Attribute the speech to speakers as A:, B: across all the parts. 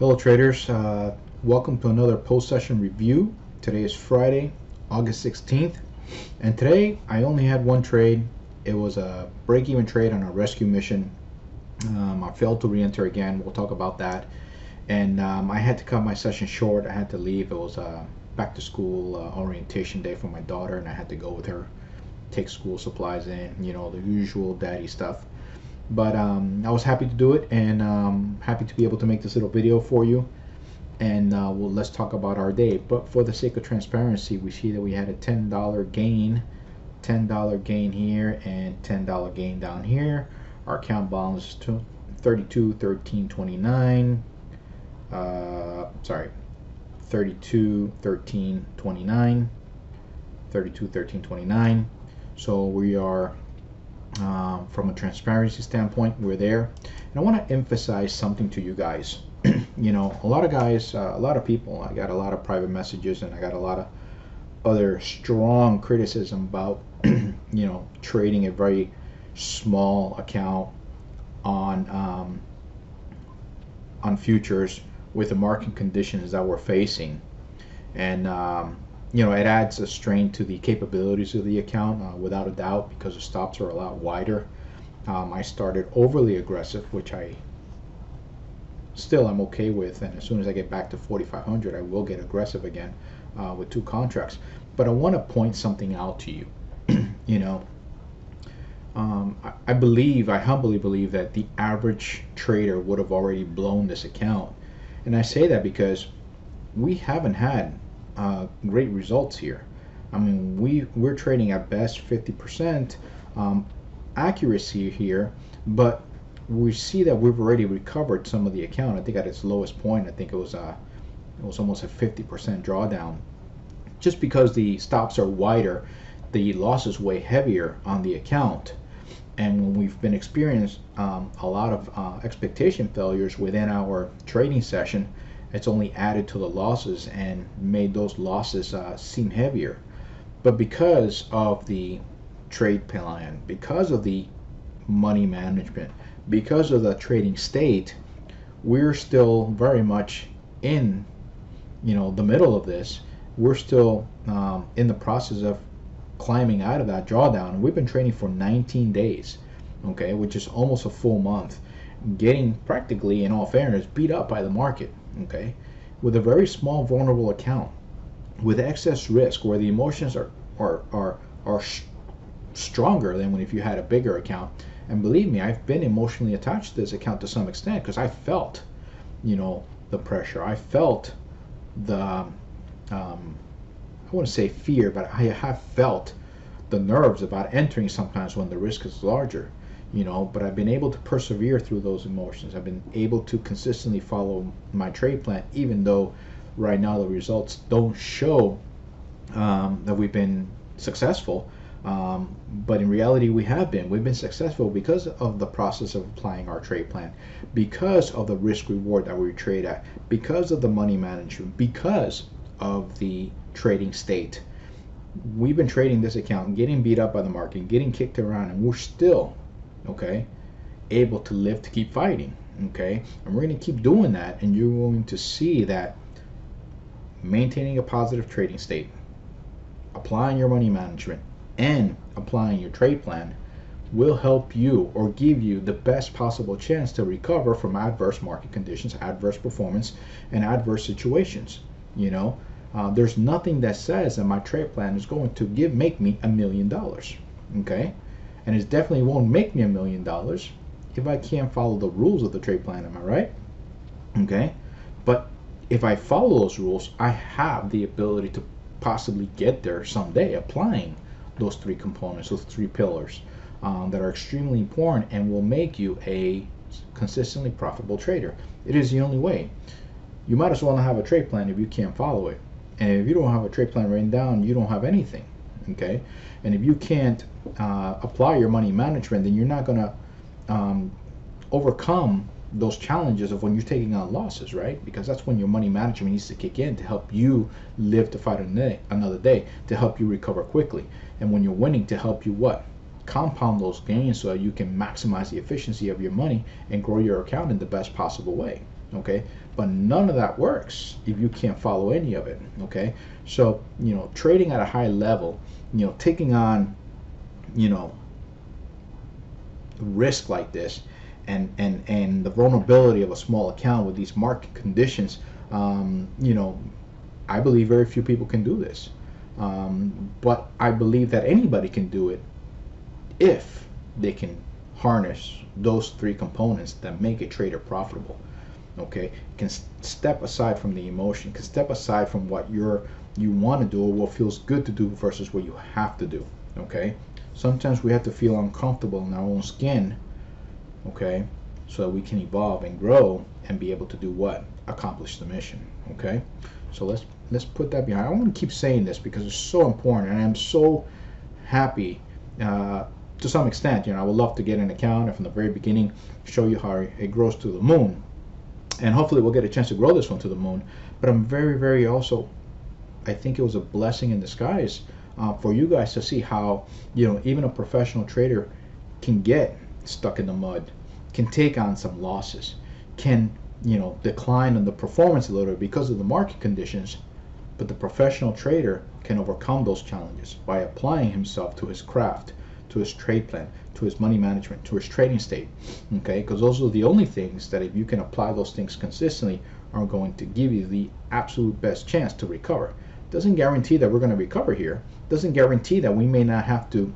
A: Hello traders, welcome to another post-session review. Today is Friday, August 16th, and today I only had one trade. It was a break-even trade on a rescue mission. I failed to re-enter again. We'll talk about that. And I had to cut my session short. I had to leave. It was a back-to-school orientation day for my daughter, and I had to go with her, take school supplies in, the usual daddy stuff. But I was happy to do it, and happy to be able to make this little video for you. And let's talk about our day. But for the sake of transparency, we see that we had a $10 gain, $10 gain here, and $10 gain down here. Our account balance is 32.13.29. Sorry, 32.13.29. 32.13.29. So we are, from a transparency standpoint, we're there. And I want to emphasize something to you guys. A lot of guys, a lot of people, I got a lot of private messages, and I got a lot of other strong criticism about trading a very small account on futures with the market conditions that we're facing. And it adds a strain to the capabilities of the account, without a doubt, because the stops are a lot wider. I started overly aggressive, which I still am okay with, and as soon as I get back to 4,500, I will get aggressive again with two contracts. But I want to point something out to you. I humbly believe that the average trader would have already blown this account, and I say that because we haven't had great results here. I mean, we're trading at best 50% accuracy here, but we see that we've already recovered some of the account. I think at its lowest point, I think it was almost a 50% drawdown. Just because the stops are wider, the losses way heavier on the account. And when we've been experiencing a lot of expectation failures within our trading session, it's only added to the losses and made those losses seem heavier. But because of the trade plan, because of the money management, because of the trading state, we're still very much in the middle of this. We're still in the process of climbing out of that drawdown, and we've been trading for 19 days, okay, which is almost a full month, getting practically, in all fairness, beat up by the market, okay, with a very small vulnerable account, with excess risk, where the emotions are stronger than when if you had a bigger account. And believe me, I've been emotionally attached to this account to some extent, because I felt the pressure. I felt the I wouldn't say fear, but I have felt the nerves about entering sometimes when the risk is larger. But I've been able to persevere through those emotions. I've been able to consistently follow my trade plan, even though right now the results don't show that we've been successful. But in reality, we've been successful because of the process of applying our trade plan, because of the risk reward that we trade at, because of the money management, because of the trading state. We've been trading this account, getting beat up by the market, getting kicked around, and we're still, okay, able to live to keep fighting, okay? And we're going to keep doing that, and you're going to see that maintaining a positive trading state, applying your money management, and applying your trade plan will help you, or give you, the best possible chance to recover from adverse market conditions, adverse performance, and adverse situations. There's nothing that says that my trade plan is going to make me $1 million, okay? And it definitely won't make me $1 million if I can't follow the rules of the trade plan. Am I right? Okay. But if I follow those rules, I have the ability to possibly get there someday, applying those three components, those three pillars that are extremely important and will make you a consistently profitable trader. It is the only way. You might as well not have a trade plan if you can't follow it. And if you don't have a trade plan written down, you don't have anything, okay? And if you can't apply your money management, then you're not going to overcome those challenges of when you're taking on losses, right? Because that's when your money management needs to kick in to help you live to fight another day, to help you recover quickly. And when you're winning, to help you what? compound those gains so that you can maximize the efficiency of your money and grow your account in the best possible way. Okay, but none of that works if you can't follow any of it. Okay, so trading at a high level, taking on risk like this, and the vulnerability of a small account with these market conditions, I believe very few people can do this, but I believe that anybody can do it if they can harness those three components that make a trader profitable. Okay, can step aside from the emotion, can step aside from what you want to do or what feels good to do versus what you have to do. Okay, sometimes we have to feel uncomfortable in our own skin, okay, so that we can evolve and grow and be able to do what? Accomplish the mission. Okay, so let's put that behind. I want to keep saying this because it's so important, and I'm so happy to some extent. I would love to get an account and from the very beginning show you how it grows to the moon, and hopefully we'll get a chance to grow this one to the moon. But I'm very, very also, I think it was a blessing in disguise for you guys to see how even a professional trader can get stuck in the mud, can take on some losses, can decline in the performance a little bit because of the market conditions, but the professional trader can overcome those challenges by applying himself to his craft, to his trade plan, to his money management, to his trading state. Okay, because those are the only things that, if you can apply those things consistently, are going to give you the absolute best chance to recover. Doesn't guarantee that we're going to recover here. Doesn't guarantee that we may not have to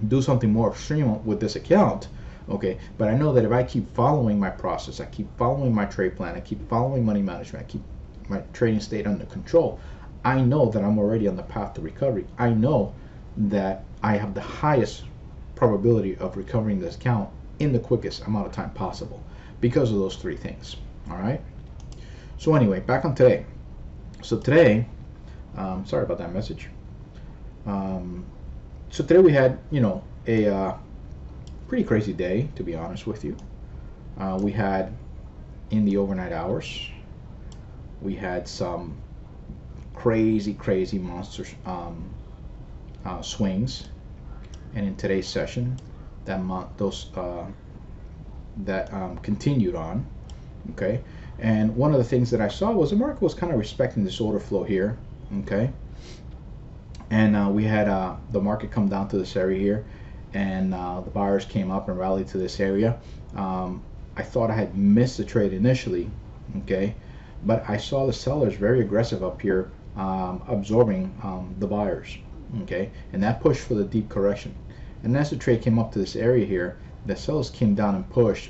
A: do something more extreme with this account. Okay, but I know that if I keep following my process, I keep following my trade plan, I keep following money management, I keep my trading state under control, I know that I'm already on the path to recovery. I know that I have the highest probability of recovering this account in the quickest amount of time possible because of those three things. All right, so anyway, back on today. So today, sorry about that message. So today we had a pretty crazy day, to be honest with you. We had, in the overnight hours, we had some crazy monster swings, and in today's session, that continued on. Okay, and one of the things that I saw was the market was kind of respecting this order flow here. Okay, and we had the market come down to this area here, and the buyers came up and rallied to this area. I thought I had missed the trade initially, okay, but I saw the sellers very aggressive up here, absorbing the buyers, okay, and that pushed for the deep correction. And as the trade came up to this area here, the sellers came down and pushed.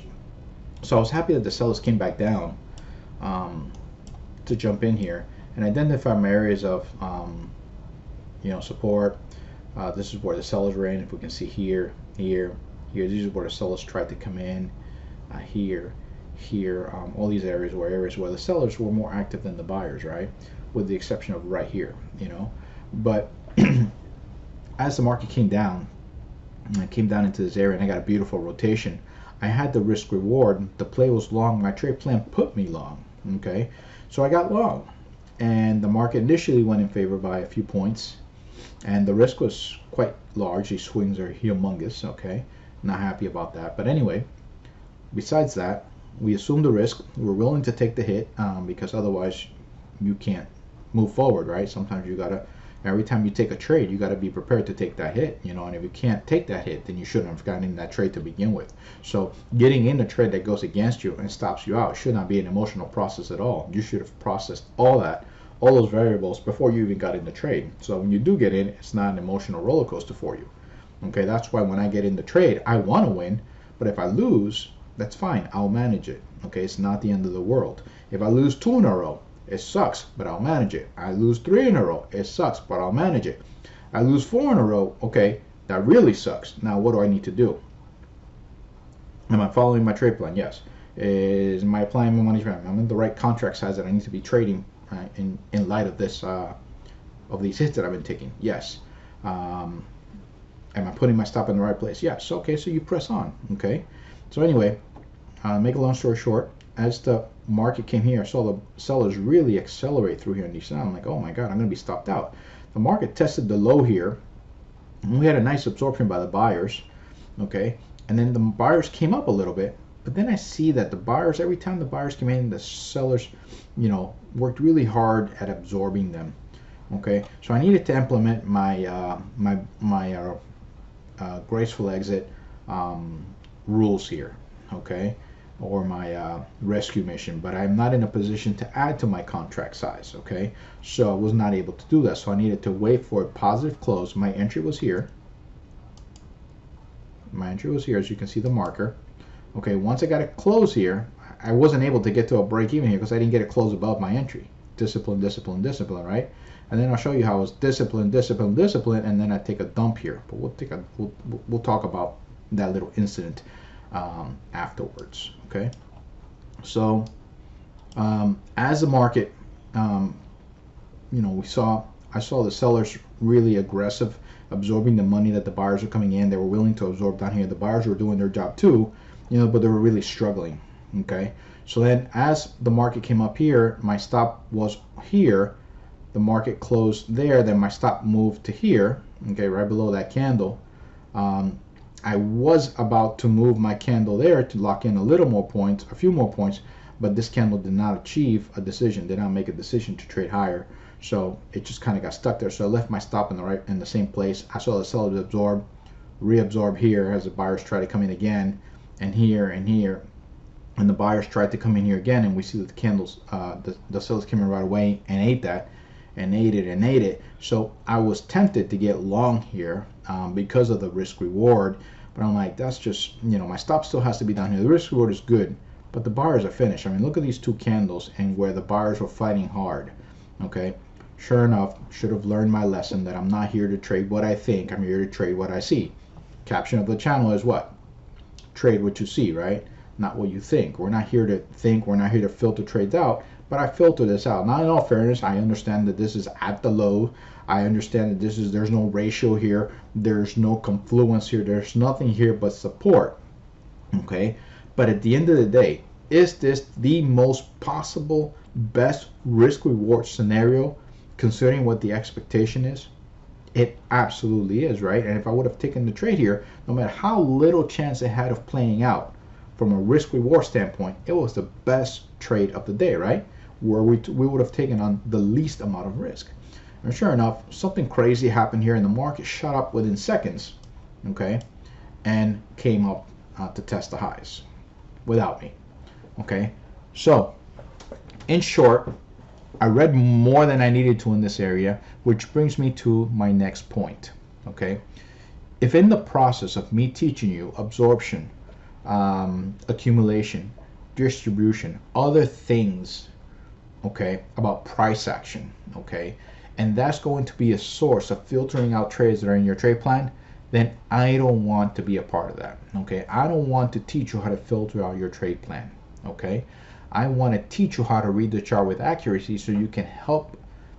A: So I was happy that the sellers came back down to jump in here and identify my areas of support. This is where the sellers were in. If we can see here, these are where the sellers tried to come in. Here, all these areas were the sellers were more active than the buyers, right? With the exception of right here, But as the market came down, and I came down into this area, and I got a beautiful rotation, I had the risk reward. The play was long. My trade plan put me long. Okay, so I got long, and the market initially went in favor by a few points, and the risk was quite large. These swings are humongous. Okay, not happy about that. But anyway, besides that, we assumed the risk. We're willing to take the hit because otherwise you can't move forward, right? Sometimes you gotta, every time you take a trade, you gotta be prepared to take that hit, and if you can't take that hit, then you shouldn't have gotten in that trade to begin with. So getting in a trade that goes against you and stops you out should not be an emotional process at all. You should have processed all those variables before you even got in the trade. So when you do get in, it's not an emotional roller coaster for you. Okay, that's why when I get in the trade, I want to win, but if I lose, that's fine. I'll manage it. Okay, it's not the end of the world. If I lose 2 in a row, it sucks, but I'll manage it. I lose 3 in a row, it sucks, but I'll manage it. I lose 4 in a row, okay, that really sucks. Now what do I need to do? Am I following my trade plan? Yes. Am I applying my money? I'm in the right contract size that I need to be trading in light of this of these hits that I've been taking? Yes. Am I putting my stop in the right place? Yes. Okay, so you press on. Okay. So anyway, make a long story short, as the market came here, I saw the sellers really accelerate through here and descend. I'm like, oh my God, I'm going to be stopped out. The market tested the low here, And we had a nice absorption by the buyers, okay? And then the buyers came up a little bit, but then I see that the buyers, every time the buyers came in, the sellers, worked really hard at absorbing them, okay? So I needed to implement my graceful exit rules here, okay? Or my rescue mission, but I'm not in a position to add to my contract size, okay? So I was not able to do that, so I needed to wait for a positive close. My entry was here. My entry was here, as you can see the marker. Okay, once I got a close here, I wasn't able to get to a break even here because I didn't get a close above my entry. Discipline, discipline, discipline, right? And then I'll show you how it's discipline, discipline, discipline, and then I take a dump here. But we'll talk about that little incident afterwards. Okay, so as the market, I saw the sellers really aggressive, absorbing the money that the buyers are coming in. They were willing to absorb down here. The buyers were doing their job too, but they were really struggling. Okay, so then as the market came up here, my stop was here. The market closed there, then my stop moved to here. Okay, right below that candle. I was about to move my candle there to lock in a little more points, a few more points, but this candle did not achieve a decision, did not make a decision to trade higher. So it just kind of got stuck there. So I left my stop in the same place. I saw the sellers absorb, reabsorb here as the buyers try to come in again, and here and here, and the buyers tried to come in here again, and we see that the candles, the sellers came in right away and ate that, and ate it and ate it. So I was tempted to get long here because of the risk reward, but I'm like, that's just, my stop still has to be down here. The risk reward is good, but the buyers are finished. I mean, look at these two candles and where the buyers were fighting hard. Okay, sure enough, should have learned my lesson that I'm not here to trade what I think, I'm here to trade what I see. Caption of the channel is what? Trade what you see, right? Not what you think. We're not here to think, we're not here to filter trades out, but I filter this out. Now, in all fairness, I understand that this is at the low. I understand that there's no ratio here, there's no confluence here, there's nothing here but support. Okay, but at the end of the day, is this the most possible best risk reward scenario considering what the expectation is? It absolutely is, right? And if I would have taken the trade here, no matter how little chance it had of playing out from a risk reward standpoint, it was the best trade of the day, right? Where we would have taken on the least amount of risk. And sure enough, something crazy happened here, and the market shot up within seconds, okay, and came up to test the highs without me. Okay, so in short, I read more than I needed to in this area, which brings me to my next point. Okay, if in the process of me teaching you absorption, accumulation, distribution, other things, okay, about price action, okay, and that's going to be a source of filtering out trades that are in your trade plan, then I don't want to be a part of that. Okay, I don't want to teach you how to filter out your trade plan. Okay, I want to teach you how to read the chart with accuracy so you can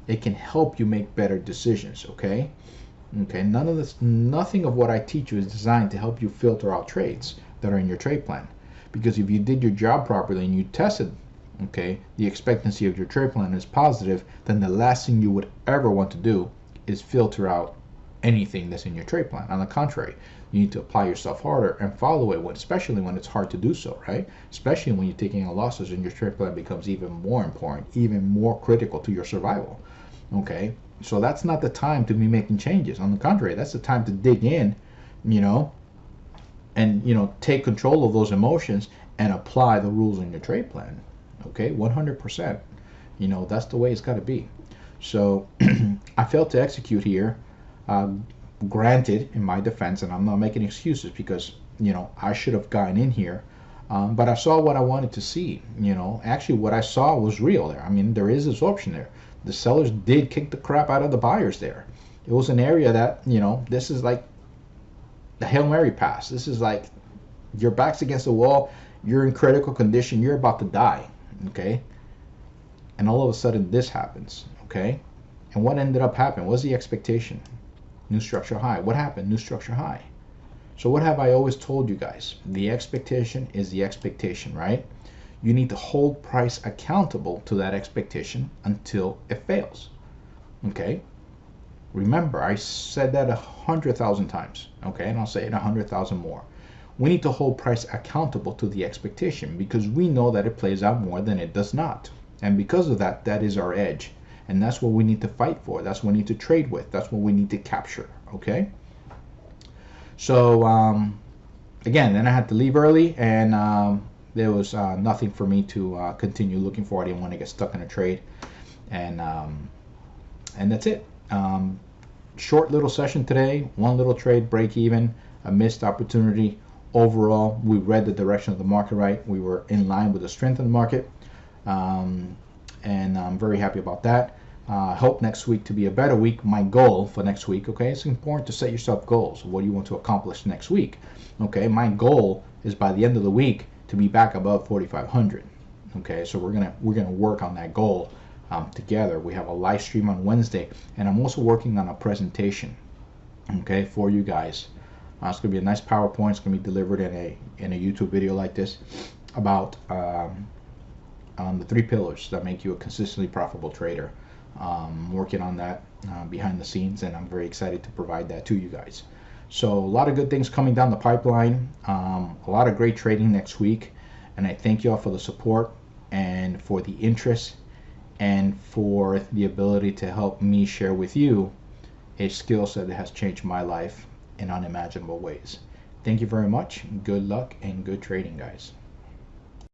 A: it can help you make better decisions. Okay, nothing of what I teach you is designed to help you filter out trades that are in your trade plan, because if you did your job properly and you tested, okay, the expectancy of your trade plan is positive, then the last thing you would ever want to do is filter out anything that's in your trade plan. On the contrary, you need to apply yourself harder and follow it, especially when it's hard to do so, right? Especially when you're taking losses and your trade plan becomes even more important, even more critical to your survival. Okay, so that's not the time to be making changes. On the contrary, that's the time to dig in, and take control of those emotions and apply the rules in your trade plan. Okay, 100%. That's the way it's got to be. So I failed to execute here. Granted, in my defense, and I'm not making excuses, because I should have gotten in here, but I saw what I wanted to see. Actually what I saw was real there. I mean, there is absorption there. The sellers did kick the crap out of the buyers there. It was an area that, this is like the Hail Mary pass. This is like your back's against the wall, you're in critical condition, you're about to die. Okay, and all of a sudden this happens. Okay, and what ended up happening? What was the expectation? New structure high. What happened? New structure high. So what have I always told you guys? The expectation is the expectation, right? You need to hold price accountable to that expectation until it fails. Okay, Remember, I said that 100,000 times, okay, and I'll say it 100,000 more. We need to hold price accountable to the expectation because we know that it plays out more than it does not. And because of that, that is our edge. And that's what we need to fight for. That's what we need to trade with. That's what we need to capture, okay? So, again, then I had to leave early, and there was nothing for me to continue looking for. I didn't want to get stuck in a trade. And that's it. Short little session today, one little trade, break even, a missed opportunity. Overall, we read the direction of the market right. We were in line with the strength of the market, and I'm very happy about that. I hope next week to be a better week. My goal for next week, okay, it's important to set yourself goals. What do you want to accomplish next week? Okay, my goal is by the end of the week to be back above 4,500. Okay, so we're gonna work on that goal together. We have a live stream on Wednesday, and I'm also working on a presentation, okay, for you guys. It's going to be a nice PowerPoint. It's going to be delivered in a YouTube video like this about the 3 pillars that make you a consistently profitable trader. Working on that behind the scenes, and I'm very excited to provide that to you guys. So a lot of good things coming down the pipeline. A lot of great trading next week, and I thank you all for the support and for the interest and for the ability to help me share with you a skill set that has changed my life in unimaginable ways. Thank you very much. Good luck and good trading, guys.